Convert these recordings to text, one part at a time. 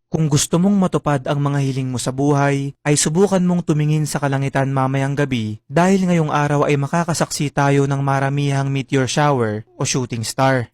Kung gusto mong matupad ang mga hiling mo sa buhay, ay subukan mong tumingin sa kalangitan mamayang gabi dahil ngayong araw ay makakasaksi tayo ng maramihang meteor shower o shooting star.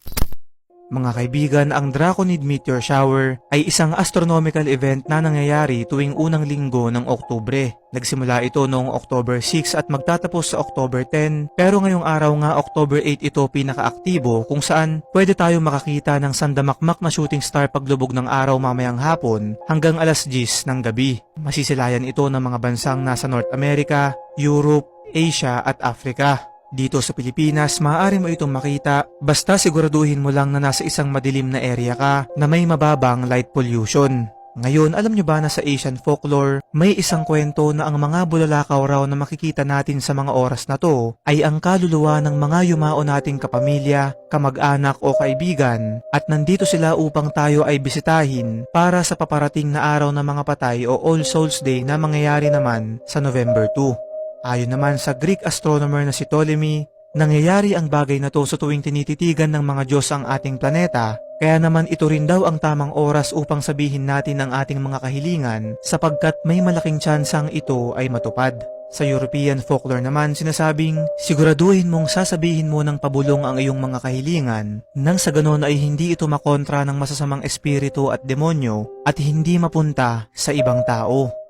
Mga kaibigan, ang Draconid Meteor Shower ay isang astronomical event na nangyayari tuwing unang linggo ng Oktubre. Nagsimula ito noong October 6 at magtatapos sa October 10, pero ngayong araw nga October 8 ito pinakaaktibo kung saan pwede tayo makakita ng sandamakmak na shooting star paglubog ng araw mamayang hapon hanggang alas 10 ng gabi. Masisilayan ito ng mga bansang nasa North America, Europe, Asia at Africa. Dito sa Pilipinas, maaari mo itong makita basta siguraduhin mo lang na nasa isang madilim na area ka na may mababang light pollution. Ngayon, alam nyo ba na sa Asian folklore, may isang kwento na ang mga bulalakaw raw na makikita natin sa mga oras na to ay ang kaluluwa ng mga yumao nating kapamilya, kamag-anak o kaibigan at nandito sila upang tayo ay bisitahin para sa paparating na araw ng mga patay o All Souls Day na mangyayari naman sa November 2. Ayon naman sa Greek astronomer na si Ptolemy, nangyayari ang bagay na to sa tuwing tinititigan ng mga Diyos ang ating planeta, kaya naman ito rin daw ang tamang oras upang sabihin natin ang ating mga kahilingan sapagkat may malaking tsansang ito ay matupad. Sa European folklore naman sinasabing, siguraduhin mong sasabihin mo ng pabulong ang iyong mga kahilingan nang sa ganon ay hindi ito makontra ng masasamang espiritu at demonyo at hindi mapunta sa ibang tao.